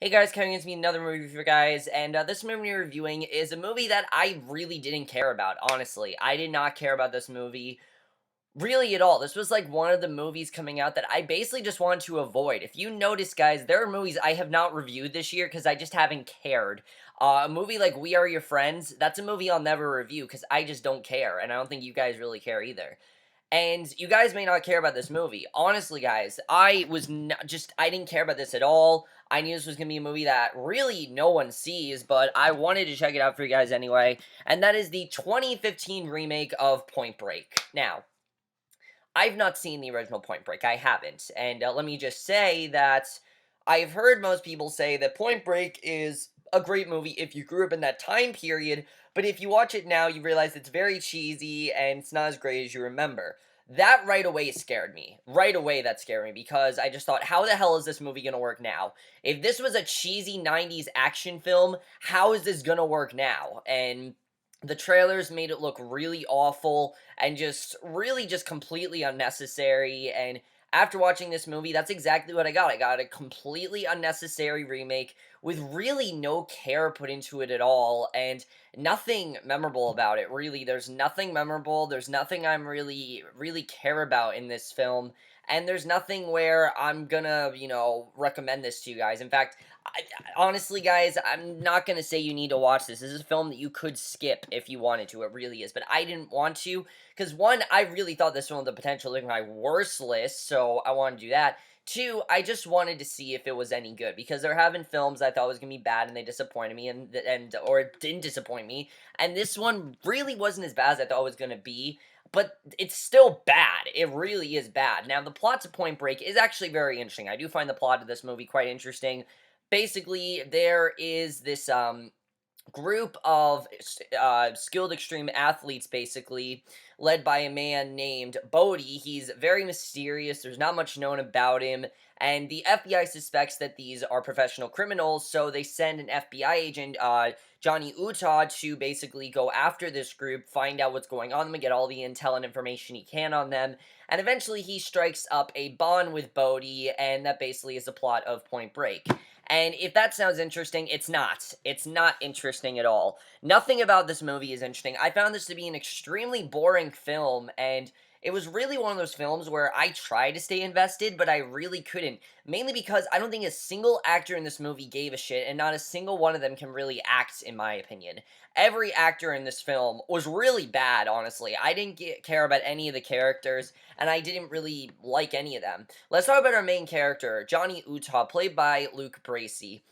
Hey guys, coming into me another movie for guys, and this movie we're reviewing is a movie that I really didn't care about, honestly. I did not care about this movie really at all. This was like one of the movies coming out that I basically just wanted to avoid. If you notice, guys, there are movies I have not reviewed this year because I just haven't cared. A movie like We Are Your Friends, that's a movie I'll never review because I just don't care, and I don't think you guys really care either. And you guys may not care about this movie. Honestly, guys, I was not just, I didn't care about this at all. I knew this was going to be a movie that really no one sees, but I wanted to check it out for you guys anyway. And that is the 2015 remake of Point Break. Now, I've not seen the original Point Break. I haven't. And let me just say that I've heard most people say that Point Break is a great movie if you grew up in that time period, but if you watch it now, you realize it's very cheesy and it's not as great as you remember. That right away scared me. Right away, that scared me because I just thought, how the hell is this movie gonna work now? If this was a cheesy 90s action film, how is this gonna work now? And the trailers made it look really awful and just really just completely unnecessary. And after watching this movie, that's exactly what I got. I got a completely unnecessary remake with really no care put into it at all and nothing memorable about it. Really, there's nothing memorable. There's nothing I'm really care about in this film. And there's nothing where I'm gonna, recommend this to you guys. In fact, honestly, guys, I'm not gonna say you need to watch this. This is a film that you could skip if you wanted to. It really is, but I didn't want to because one, I really thought this one had the potential to make my worst list, so I wanted to do that. Two, I just wanted to see if it was any good because there have been films I thought was gonna be bad and they disappointed me, and or it didn't disappoint me, and this one really wasn't as bad as I thought it was gonna be. But it's still bad. It really is bad. Now, the plot to Point Break is actually very interesting. I do find the plot of this movie quite interesting. Basically, there is this group of skilled extreme athletes, basically led by a man named Bodhi. He's very mysterious. There's not much known about him, and the FBI suspects that these are professional criminals. So they send an FBI agent, Johnny Utah, to basically go after this group, find out what's going on, and get all the intel and information he can on them. And eventually, he strikes up a bond with Bodhi, and that basically is the plot of Point Break. And if that sounds interesting, it's not. It's not interesting at all. Nothing about this movie is interesting. I found this to be an extremely boring film, and it was really one of those films where I tried to stay invested, but I really couldn't. Mainly because I don't think a single actor in this movie gave a shit, and not a single one of them can really act, in my opinion. Every actor in this film was really bad, honestly. I didn't care about any of the characters, and I didn't really like any of them. Let's talk about our main character, Johnny Utah, played by Luke Bracey.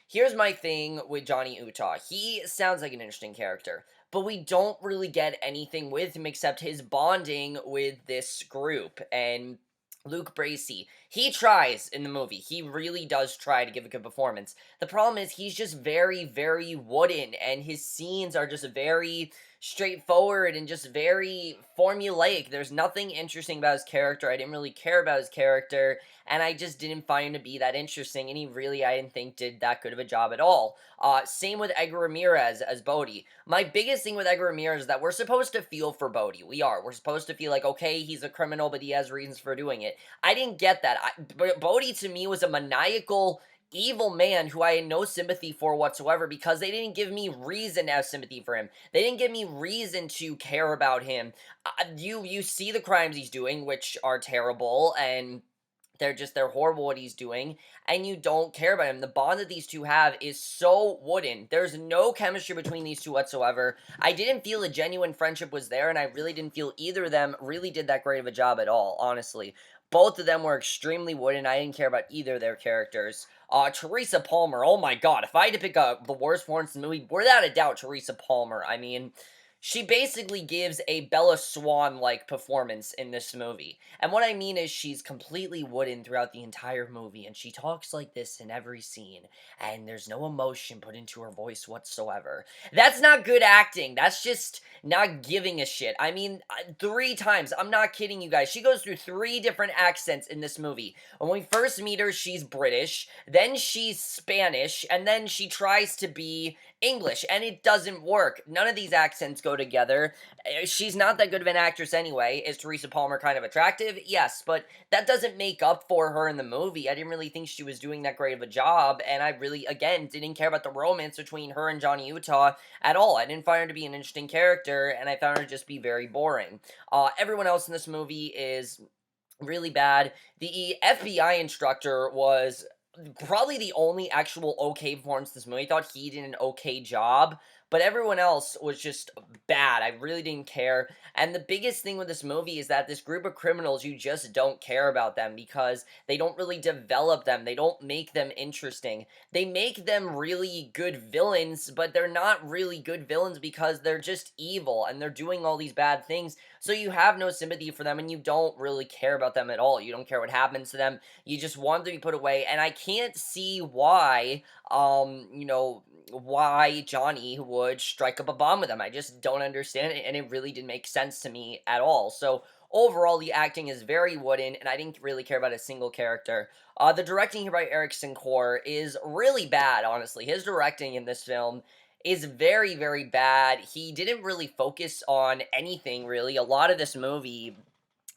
Here's my thing with Johnny Utah. He sounds like an interesting character, but we don't really get anything with him except his bonding with this group. And Luke Bracey, he tries in the movie. He really does try to give a good performance. The problem is he's just very wooden, and his scenes are just very straightforward and just very formulaic. There's nothing interesting about his character. I didn't really care about his character, and I just didn't find him to be that interesting, and he really, I didn't think, did that good of a job at all. Same with Edgar Ramirez as Bodhi. My biggest thing with Edgar Ramirez is that we're supposed to feel for Bodhi. We are. We're supposed to feel like, okay, he's a criminal, but he has reasons for doing it. I didn't get that. Bodhi, to me, was a maniacal evil man who I had no sympathy for whatsoever because they didn't give me reason to have sympathy for him. They didn't give me reason to care about him. You see the crimes he's doing, which are terrible, and they're horrible what he's doing, and you don't care about him. The bond that these two have is so wooden. There's no chemistry between these two whatsoever. I didn't feel a genuine friendship was there, and I really didn't feel either of them really did that great of a job at all, honestly. Both of them were extremely wooden. I didn't care about either of their characters. Teresa Palmer, oh my god, if I had to pick the worst performance in the movie, without a doubt, Teresa Palmer. I mean, she basically gives a Bella Swan-like performance in this movie. And what I mean is she's completely wooden throughout the entire movie, and she talks like this in every scene, and there's no emotion put into her voice whatsoever. That's not good acting. That's just not giving a shit. I mean, 3 times, I'm not kidding you guys, she goes through 3 different accents in this movie. When we first meet her, she's British, then she's Spanish, and then she tries to be English, and it doesn't work. None of these accents go show together. She's not that good of an actress anyway. Is Teresa Palmer kind of attractive? Yes, but that doesn't make up for her in the movie. I didn't really think she was doing that great of a job, and I really, again, didn't care about the romance between her and Johnny Utah at all. I didn't find her to be an interesting character, and I found her to just be very boring. Everyone else in this movie is really bad. The FBI instructor was probably the only actual okay performance in this movie. I thought he did an okay job, but everyone else was just bad. I really didn't care. And the biggest thing with this movie is that this group of criminals, you just don't care about them because they don't really develop them. They don't make them interesting. They make them really good villains, but they're not really good villains because they're just evil and they're doing all these bad things. So you have no sympathy for them and you don't really care about them at all. You don't care what happens to them. You just want them to be put away. And I can't see why, why Johnny would strike up a bomb with them. I just don't understand it. And it really didn't make sense to me at all. So overall, the acting is very wooden, and I didn't really care about a single character. The directing here by Eric Sinclair is really bad, honestly. His directing in this film is very, very bad. He didn't really focus on anything, really. A lot of this movie,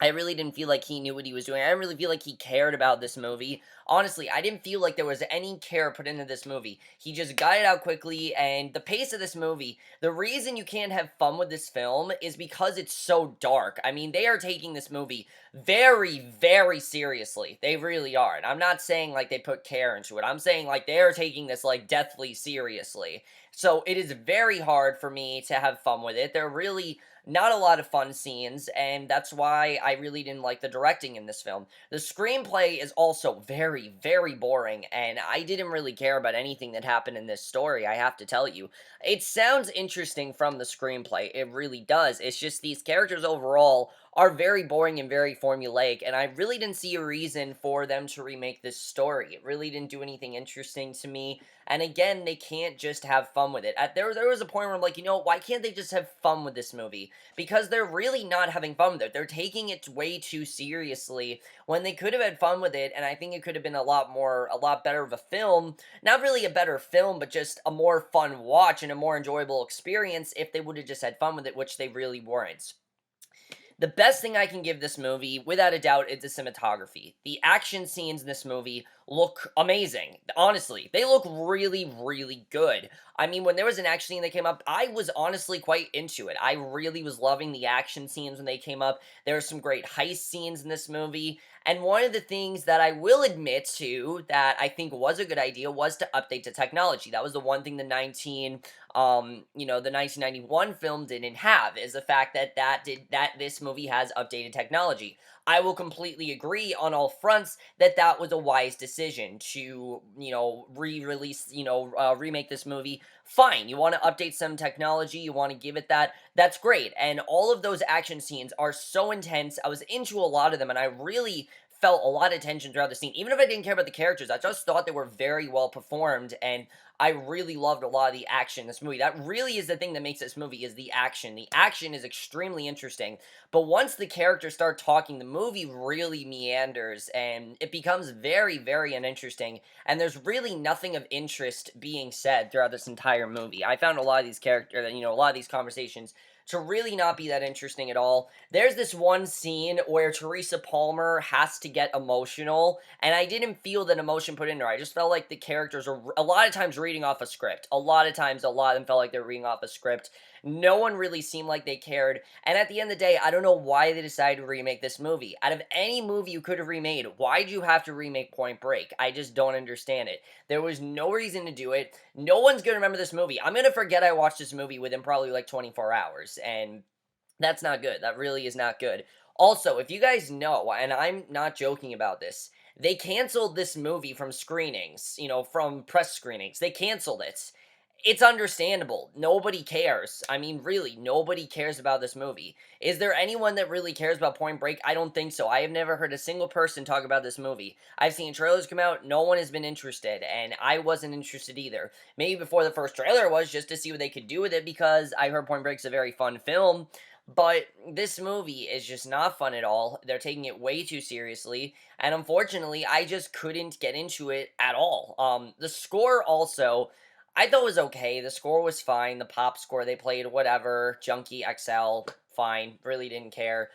I really didn't feel like he knew what he was doing. I didn't really feel like he cared about this movie. Honestly, I didn't feel like there was any care put into this movie. He just got it out quickly, and the pace of this movie, the reason you can't have fun with this film is because it's so dark. I mean, they are taking this movie very, very seriously. They really are. And I'm not saying like they put care into it. I'm saying like they are taking this like deathly seriously. So it is very hard for me to have fun with it. They're really not a lot of fun scenes, and that's why I really didn't like the directing in this film. The screenplay is also very, very boring, and I didn't really care about anything that happened in this story, I have to tell you. It sounds interesting from the screenplay, it really does. It's just these characters overall are very boring and very formulaic, and I really didn't see a reason for them to remake this story. It really didn't do anything interesting to me, and again, they can't just have fun with it. There was a point where I'm like, why can't they just have fun with this movie? Because they're really not having fun with it. They're taking it way too seriously when they could have had fun with it, and I think it could have been a lot better of a film. Not really a better film, but just a more fun watch and a more enjoyable experience if they would have just had fun with it, which they really weren't. The best thing I can give this movie, without a doubt, is the cinematography. The action scenes in this movie look amazing. Honestly, they look really, really good. I mean, when there was an action scene that came up, I was honestly quite into it. I really was loving the action scenes when they came up. There were some great heist scenes in this movie. And one of the things that I will admit to that I think was a good idea was to update the technology. That was the one thing the 1991 film didn't have, is the fact that this movie has updated technology. I will completely agree on all fronts that that was a wise decision to, re-release, remake this movie. Fine, you want to update some technology, you want to give it that, that's great. And all of those action scenes are so intense. I was into a lot of them, and I really felt a lot of tension throughout the scene. Even if I didn't care about the characters, I just thought they were very well performed, and I really loved a lot of the action in this movie. That really is the thing that makes this movie, is the action. The action is extremely interesting, but once the characters start talking, the movie really meanders, and it becomes very, very uninteresting, and there's really nothing of interest being said throughout this entire movie. I found a lot of these characters, a lot of these conversations to really not be that interesting at all. There's this one scene where Teresa Palmer has to get emotional, and I didn't feel that emotion put into her. I just felt like the characters are a lot of times reading off a script. A lot of times, a lot of them felt like they're reading off a script. No one really seemed like they cared, and at the end of the day, I don't know why they decided to remake this movie. Out of any movie you could have remade, why'd you have to remake Point Break? I just don't understand it. There was no reason to do it. No one's gonna remember this movie. I'm gonna forget I watched this movie within probably like 24 hours, and that's not good. That really is not good. Also, if you guys know, and I'm not joking about this, they canceled this movie from screenings, from press screenings. They canceled it. It's understandable. Nobody cares. I mean, really, nobody cares about this movie. Is there anyone that really cares about Point Break? I don't think so. I have never heard a single person talk about this movie. I've seen trailers come out. No one has been interested, and I wasn't interested either. Maybe before the first trailer was just to see what they could do with it, because I heard Point Break's a very fun film. But this movie is just not fun at all. They're taking it way too seriously, and unfortunately, I just couldn't get into it at all. The score also, I thought it was okay. The score was fine. The pop score they played, whatever. Junkie XL, fine. Really didn't care.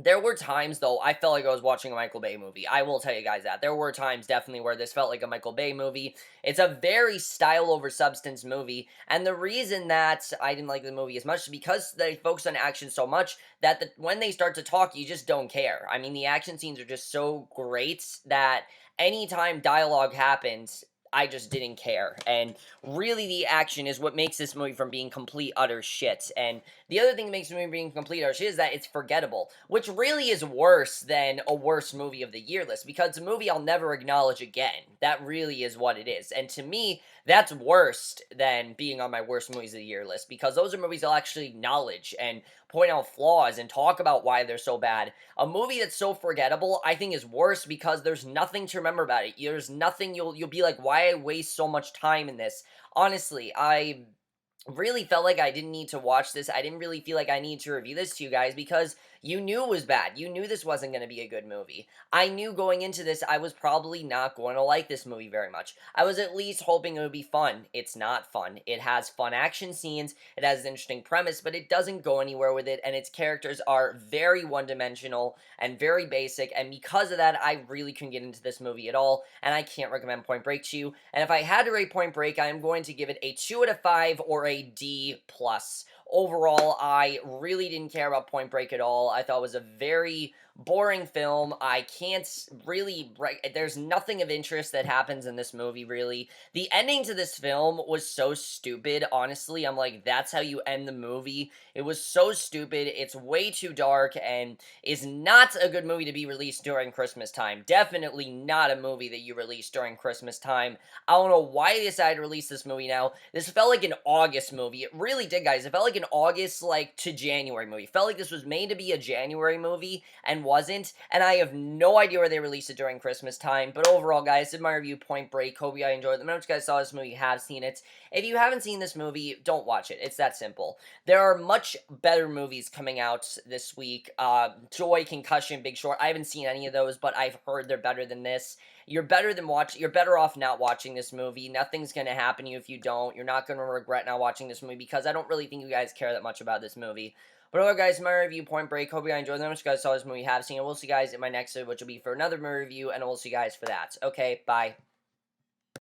There were times though I felt like I was watching a Michael Bay movie. I will tell you guys that. There were times definitely where this felt like a Michael Bay movie. It's a very style over substance movie, and the reason that I didn't like the movie as much is because they focus on action so much that when they start to talk, you just don't care. I mean, the action scenes are just so great that anytime dialogue happens, I just didn't care. And really, the action is what makes this movie from being complete utter shit. And the other thing that makes the movie being complete utter shit is that it's forgettable, which really is worse than a worst movie of the year list because it's a movie I'll never acknowledge again. That really is what it is. And to me, that's worse than being on my worst movies of the year list because those are movies I'll actually acknowledge and point out flaws and talk about why they're so bad. A movie that's so forgettable, I think, is worse because there's nothing to remember about it. There's nothing you'll be like, why I waste so much time in this? Honestly, I really felt like I didn't need to watch this. I didn't really feel like I need to review this to you guys because you knew it was bad. You knew this wasn't going to be a good movie. I knew going into this I was probably not going to like this movie very much. I was at least hoping it would be fun. It's not fun. It has fun action scenes, it has an interesting premise, but it doesn't go anywhere with it, and its characters are very one-dimensional and very basic, and because of that, I really couldn't get into this movie at all, and I can't recommend Point Break to you. And if I had to rate Point Break, I am going to give it a 2 out of 5 or a D+. Overall, I really didn't care about Point Break at all. I thought it was a very boring film. I can't really, there's nothing of interest that happens in this movie, really. The ending to this film was so stupid, honestly. I'm like, that's how you end the movie. It was so stupid. It's way too dark and is not a good movie to be released during Christmas time. Definitely not a movie that you release during Christmas time. I don't know why they decided to release this movie now. This felt like an August movie. It really did, guys. It felt like an August, like, to January movie. It felt like this was made to be a January movie and wasn't. And I have no idea where they released it during Christmas time. But overall, guys, this is my review, Point Break. Hope you guys enjoyed it. Let me know if you guys saw this movie, have seen it. If you haven't seen this movie, don't watch it. It's that simple. There are much better movies coming out this week. Joy, Concussion, Big Short. I haven't seen any of those, but I've heard they're better than this. You're better off not watching this movie. Nothing's gonna happen to you if you don't. You're not gonna regret not watching this movie because I don't really think you guys care that much about this movie. But otherwise, guys, my review, Point Break. Hope you guys enjoyed them. If you guys saw this movie, have seen it. We'll see you guys in my next video, which will be for another movie review, and we'll see you guys for that. Okay, bye.